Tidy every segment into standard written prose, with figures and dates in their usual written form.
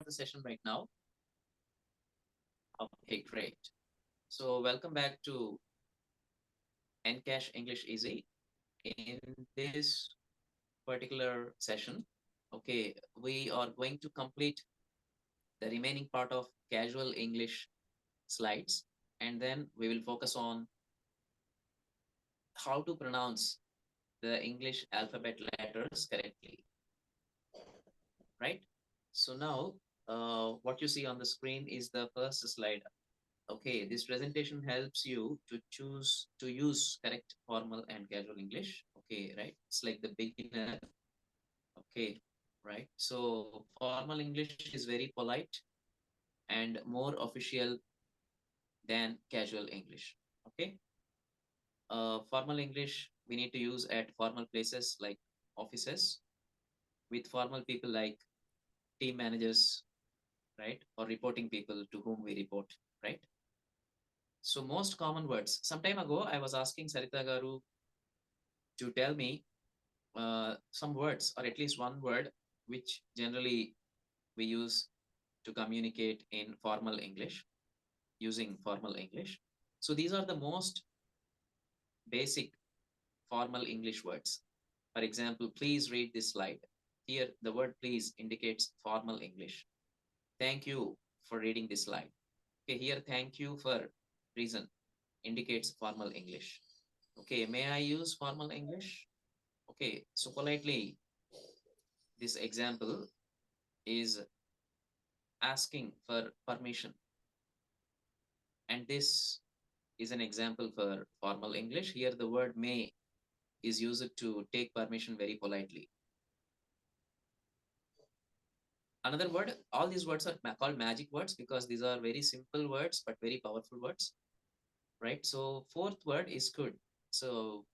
the session right now? Okay, great. So welcome back to Ncash English Easy. In this particular session, okay, we are going to complete the remaining part of casual English slides, and then we will focus on how to pronounce the English alphabet letters correctly, right? So now, what you see on the screen is the first slide. Okay, this presentation helps you to choose to use correct formal and casual English. Okay, right? It's like the beginner. Okay, right? So formal English is very polite and more official than casual English. Okay, formal English we need to use at formal places like offices with formal people like team managers, right? Or reporting people to whom we report, right? So most common words. Some time ago, I was asking Sarita Garu to tell me some words, or at least one word, which generally we use to communicate in formal English, using formal English. So these are the most basic formal English words. For example, please read this slide. Here, the word please indicates formal English. Thank you for reading this slide. Okay, here, thank you for reason indicates formal English. Okay, may I use formal English? Okay, so politely, this example is asking for permission. And this is an example for formal English. Here, the word may is used to take permission very politely. Another word, all these words are called magic words because these are very simple words but very powerful words, right? So, fourth word is could. So,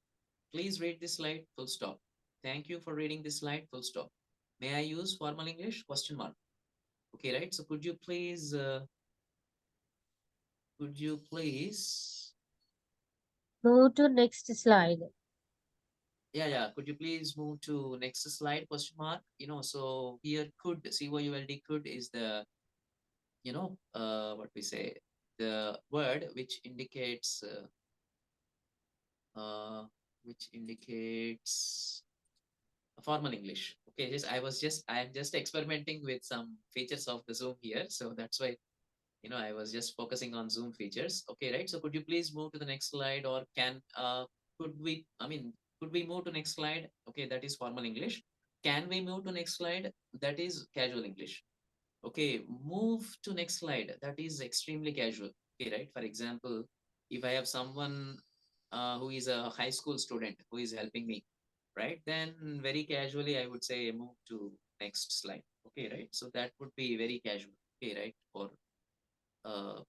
please read this slide, full stop. Thank you for reading this slide, full stop. May I use formal English? Question mark. Okay, right? So, could you please Move to next slide. yeah, could you please move to next slide, question mark? So here could, could, could is the, what we say, the word uh, which indicates formal English. Okay, I am just experimenting with some features of the Zoom here. So that's why, I was just focusing on Zoom features. Okay, right? So could you please move to the next slide, or could we, could we move to next slide? Okay, that is formal English. Can we move to next slide? That is casual English. Okay, move to next slide. That is extremely casual. Okay, right? For example, if I have someone who is a high school student who is helping me, right? Then very casually, I would say move to next slide. Okay, right? So that would be very casual. Okay, right? Or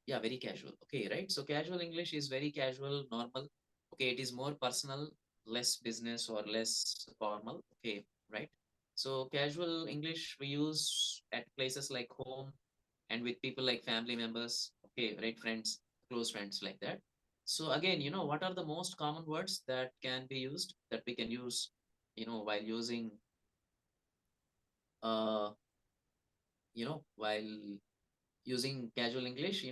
yeah, very casual. Okay, right? So casual English is very casual, normal. Okay, it is more personal, less business or less formal. Okay, right? So casual English we use at places like home and with people like family members. Okay, right? Friends, close friends like that. So again, what are the most common words that can be used that we can use, while using, uh, while using casual English,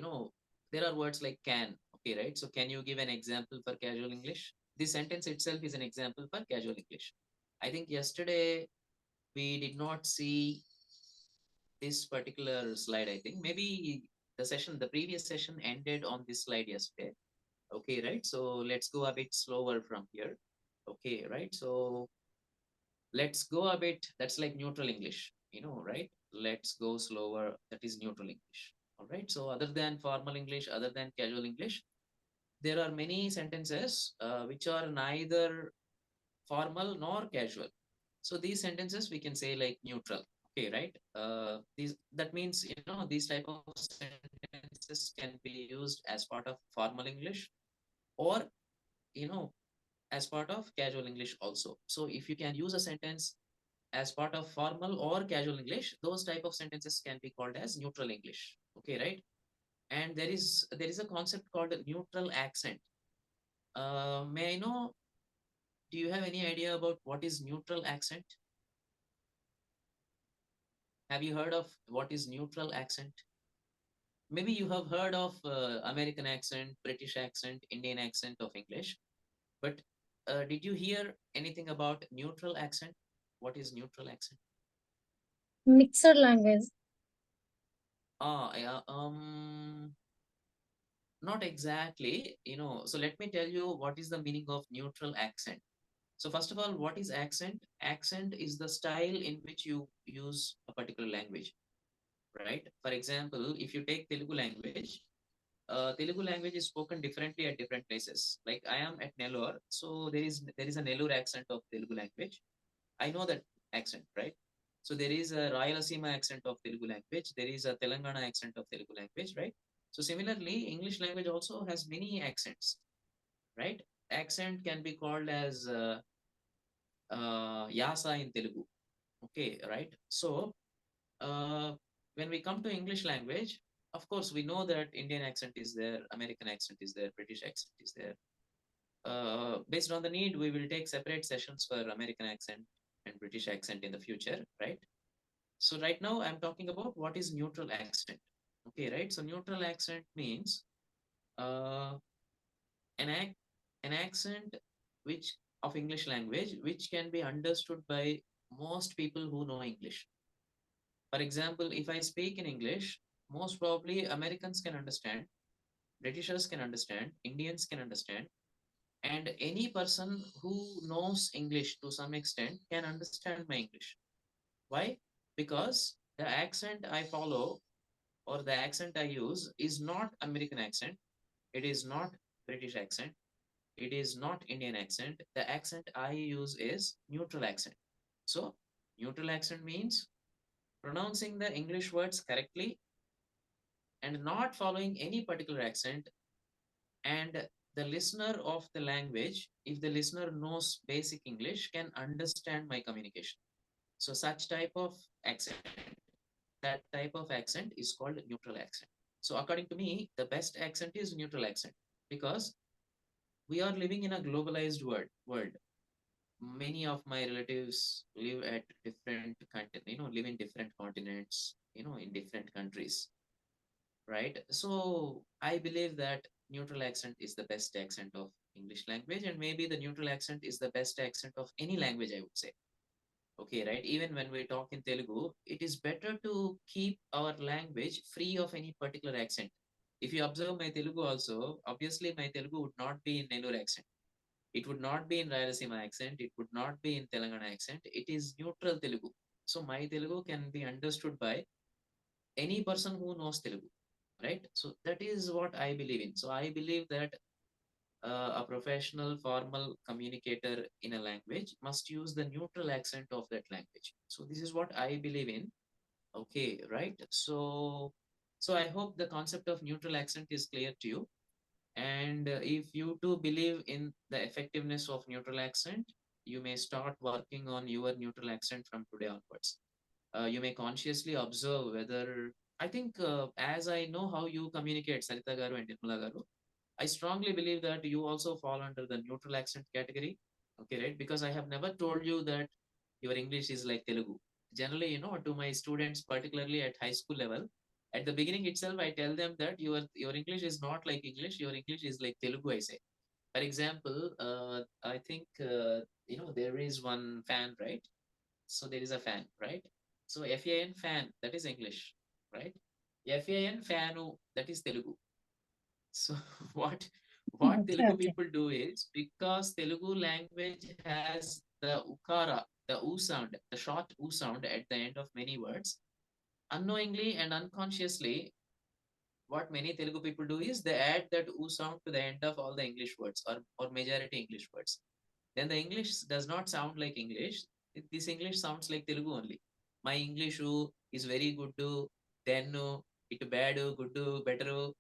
there are words like can. Okay, right? So can you give an example for casual English? This sentence itself is an example for casual English. I think yesterday we did not see this particular slide. I think maybe the previous session ended on this slide yesterday. Okay, right? So let's go a bit slower from here. Okay, right? So let's go a bit, that's like neutral English, right? Let's go slower, that is neutral English. All right, so other than formal English, other than casual English, there are many sentences which are neither formal nor casual. So these sentences we can say like neutral. Okay, right? These that means, these type of sentences can be used as part of formal English, or you know as part of casual English also. So if you can use a sentence as part of formal or casual English, those type of sentences can be called as neutral English. Okay, right? And there is a concept called neutral accent. May I know? Do you have any idea about what is neutral accent? Have you heard of what is neutral accent? Maybe you have heard of American accent, British accent, Indian accent of English, but did you hear anything about neutral accent? What is neutral accent? Mixed language. Yeah, not exactly, so let me tell you what is the meaning of neutral accent. So first of all, what is accent? Accent is the style in which you use a particular language, right? For example, if you take Telugu language, Telugu language is spoken differently at different places. Like I am at Nellore, so there is a Nellore accent of Telugu language. I know that accent, right? So there is a Rayalaseema accent of Telugu language. There is a Telangana accent of Telugu language, right? So similarly, English language also has many accents, right? Accent can be called as yasa in Telugu. Okay, right? So uh, when we come to English language, of course, we know that Indian accent is there, American accent is there, British accent is there. Based on the need, we will take separate sessions for American accent and British accent in the future, right? So right now, I'm talking about what is neutral accent. Okay, right? So neutral accent means uh, an act, an accent which of English language which can be understood by most people who know English. For example, if I speak in English, most probably Americans can understand, Britishers can understand, Indians can understand, and any person who knows English to some extent can understand my English. Why? Because the accent I follow or the accent I use is not American accent, it is not British accent, it is not Indian accent. The accent I use is neutral accent. So, neutral accent means pronouncing the English words correctly and not following any particular accent. And the listener of the language, if the listener knows basic English, can understand my communication. So, such type of accent, that type of accent is called neutral accent. So, according to me, the best accent is neutral accent because we are living in a globalized world. Many of my relatives live at different live in different continents, in different countries, right? So I believe that neutral accent is the best accent of English language, and maybe the neutral accent is the best accent of any language, I would say. Okay, right? Even when we talk in Telugu, it is better to keep our language free of any particular accent. If you observe my Telugu also, obviously my Telugu would not be in Nellore accent. It would not be in Rayalaseema accent. It would not be in Telangana accent. It is neutral Telugu. So my Telugu can be understood by any person who knows Telugu, right? So that is what I believe in. So I believe that a professional, formal communicator in a language must use the neutral accent of that language. So this is what I believe in. Okay, right? So I hope the concept of neutral accent is clear to you. And if you too believe in the effectiveness of neutral accent, you may start working on your neutral accent from today onwards. You may consciously observe whether, I think, as I know how you communicate, Sarita Garu and Nirmala Garu, I strongly believe that you also fall under the neutral accent category. Okay, right? Because I have never told you that your English is like Telugu. Generally, to my students, particularly at high school level, at the beginning itself, I tell them that your English is not like English. Your English is like Telugu. I say, for example, I think there is one fan, right? So there is a fan, right? So FAN fan, that is English, right? FAN fanu, that is Telugu. So what what Okay, Telugu okay. people do is, because Telugu language has the ukara, the u sound, the short u sound at the end of many words, unknowingly and unconsciously, what many Telugu people do is they add that u sound to the end of all the English words, or majority English words. Then the English does not sound like English. This English sounds like Telugu only. My English is very good. Then it bad, good, better.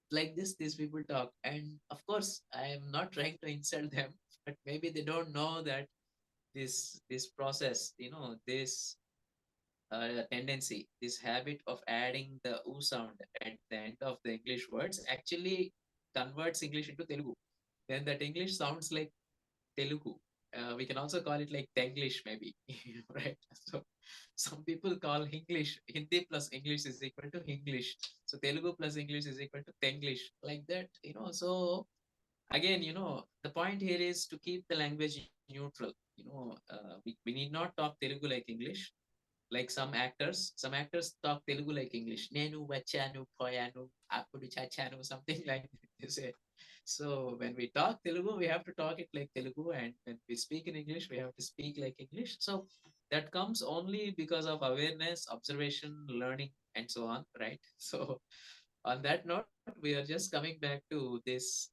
Like this, these people talk. And of course, I am not trying to insult them, but maybe they don't know that this process, this tendency, this habit of adding the oo sound at the end of the English words actually converts English into Telugu. Then that English sounds like Telugu. We can also call it like Tenglish, maybe, right? So some people call English, Hindi plus English is equal to English. So Telugu plus English is equal to Tenglish, like that, So again, the point here is to keep the language neutral. We need not talk Telugu like English. Like some actors talk Telugu like English. Nenu vachanu poyanu appudu chachanu, something like that they say. So when we talk Telugu, we have to talk it like Telugu, and when we speak in English, we have to speak like English. So that comes only because of awareness, observation, learning, and so on, right? So on that note, we are just coming back to this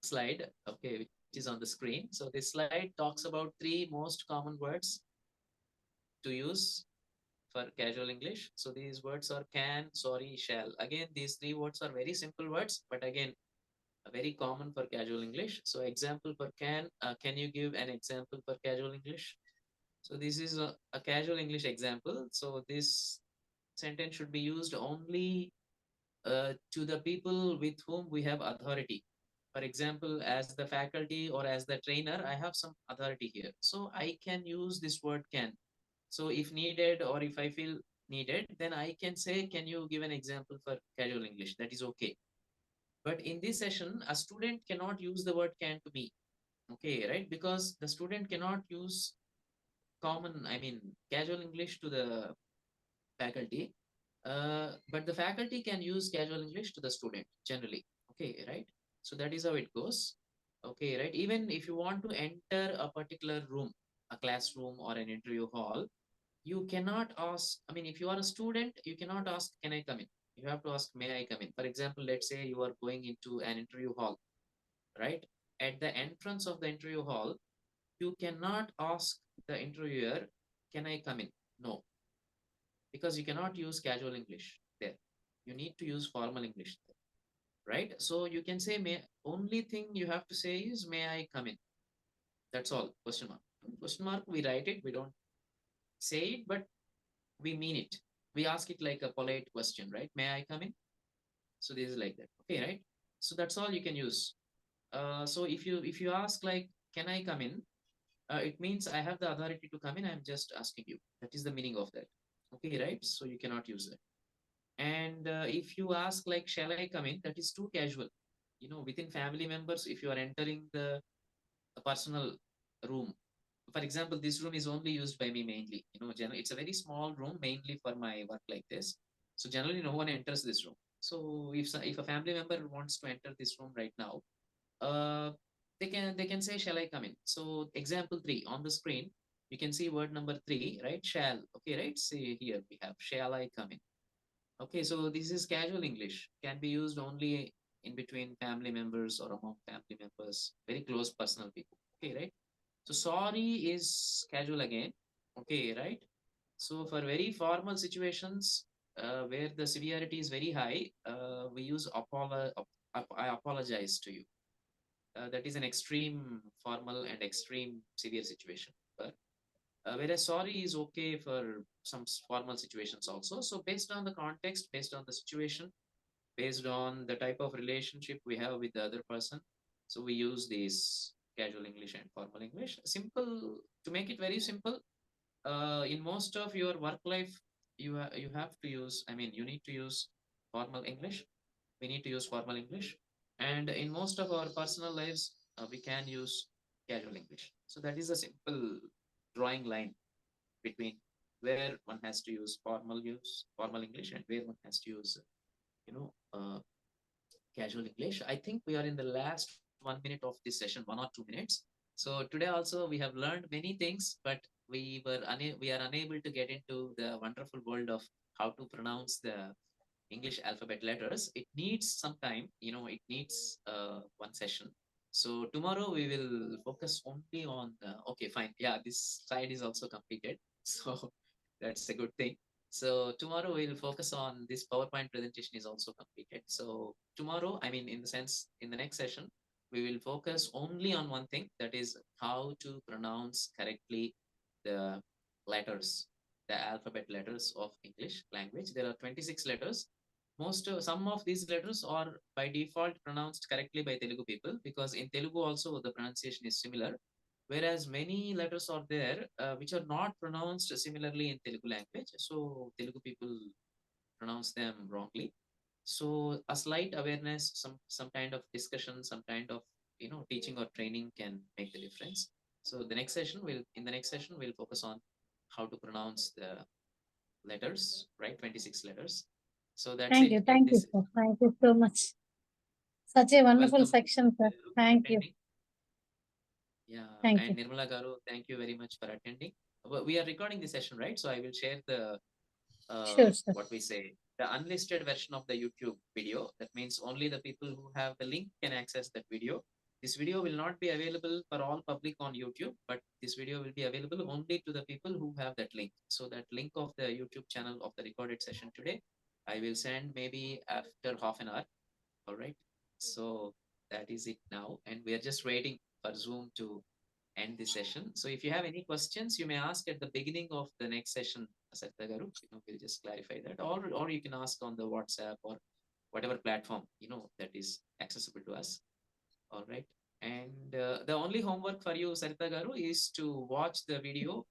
slide, okay, which is on the screen. So this slide talks about three most common words to use for casual English. So these words are can, sorry, shall. Again, these three words are very simple words, but again, very common for casual English. So example for can you give an example for casual English? So this is a casual English example. So this sentence should be used only to the people with whom we have authority. For example, as the faculty or as the trainer, I have some authority here. So I can use this word can. So if needed or if I feel needed, then I can say, can you give an example for casual English? That is okay. But in this session, a student cannot use the word can to me. Okay, right? Because the student cannot use casual English to the faculty. But the faculty can use casual English to the student generally. Okay, right? So that is how it goes. Okay, right? Even if you want to enter a particular room, a classroom or an interview hall, you cannot ask. I mean, if you are a student, you cannot ask, can I come in? You have to ask, may I come in? For example, let's say you are going into an interview hall, right? At the entrance of the interview hall, you cannot ask the interviewer, can I come in? No, because you cannot use casual English there. You need to use formal English there, right? So you can say, may, only thing you have to say is, may I come in? That's all, question mark. Question mark, we write it, we don't say it, but we mean it. We ask it like a polite question, right? May I come in? So this is like that. Okay, right? So that's all you can use. So if you ask like, can I come in? It means I have the authority to come in. I'm just asking you. That is the meaning of that. Okay, right? So you cannot use that. And if you ask like, shall I come in? That is too casual. Within family members, if you are entering the a personal room, for example, this room is only used by me mainly. Generally, it's a very small room mainly for my work like this. So generally, no one enters this room. So if a family member wants to enter this room right now, uh, they can say, shall I come in? So example three on the screen, you can see word number three, right? Shall. Okay, right? See here we have, shall I come in? Okay, so this is casual English, can be used only in between family members or among family members, very close personal people. Okay, right? So sorry is casual again. Okay, right? So for very formal situations where the severity is very high, we use I apologize to you. That is an extreme formal and extreme severe situation. But whereas sorry is okay for some formal situations also. So based on the context, based on the situation, based on the type of relationship we have with the other person, so we use these casual English and formal English. Simple, to make it very simple. In most of your work life, you have to use. I mean, you need to use formal English. We need to use formal English, and in most of our personal lives, we can use casual English. So that is a simple drawing line between where one has to use formal English and where one has to use you know uh, casual English. I think we are in the last 1 minute of this session, 1 or 2 minutes. So today also we have learned many things, but we are unable to get into the wonderful world of how to pronounce the English alphabet letters. It needs some time, it needs one session. So tomorrow we will focus only on okay, fine. Yeah, this slide is also completed. So that's a good thing. So tomorrow we'll focus on this PowerPoint presentation is also completed. So tomorrow, I mean, in the sense, in the next session, we will focus only on one thing, that is how to pronounce correctly the letters, the alphabet letters of English language. There are 26 letters. Some of these letters are by default pronounced correctly by Telugu people, because in Telugu also the pronunciation is similar. whereas many letters are there which are not pronounced similarly in Telugu language. So Telugu people pronounce them wrongly. So a slight awareness, some kind of discussion, some kind of teaching or training can make the difference. So the next session we'll focus on how to pronounce the letters, right? 26 letters. So that's it in Thank you, this. sir. Thank you so much. Such a wonderful Welcome, section, sir. for Thank you. attending. Yeah, Thank and you. Nirmala Garu, thank you very much for attending. We are recording the session, right? So I will share the Sure, sir. what we say, the unlisted version of the YouTube video. That means only the people who have the link can access that video. This video will not be available for all public on YouTube, but this video will be available only to the people who have that link. So that link of the YouTube channel of the recorded session today, I will send maybe after half an hour. All right. So that is it now. And we are just waiting for Zoom to end the session. So if you have any questions, you may ask at the beginning of the next session, Satya Garu. We'll just clarify that. Or you can ask on the WhatsApp or whatever platform, that is accessible to us. All right. And the only homework for you, Sarita Garu, is to watch the video,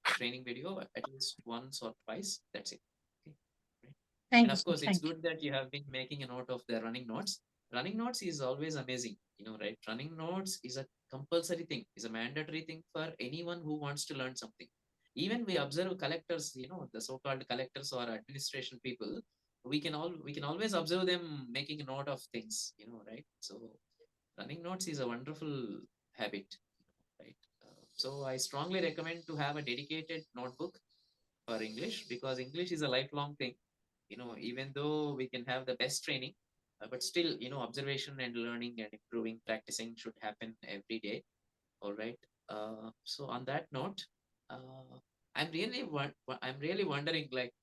training video at least once or twice. That's it. Okay. Right. And Thank you, of sir. course, it's Thank you. good that you have been making a note of the running notes. Running notes is always amazing, right? Running notes is a compulsory thing, is a mandatory thing for anyone who wants to learn something. Even we observe collectors, the so-called collectors or administration people, we can always observe them making a note of things, right? So running notes is a wonderful habit, right? So I strongly recommend to have a dedicated notebook for English, because English is a lifelong thing. Even though we can have the best training, but still, observation and learning and improving, practicing should happen every day. All right. So on that note, uh, I'm really wondering, like,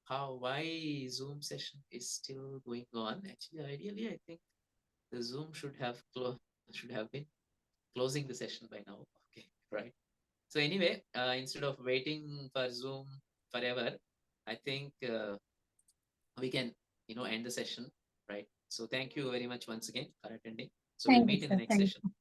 why Zoom session is still going on. Actually, ideally, I think the Zoom should have been closing the session by now. Okay, right. So anyway, instead of waiting for Zoom forever, I think we can, end the session, right? So thank you very much once again for attending. So we'll Thank you, meet in the sir. next Thank session. you.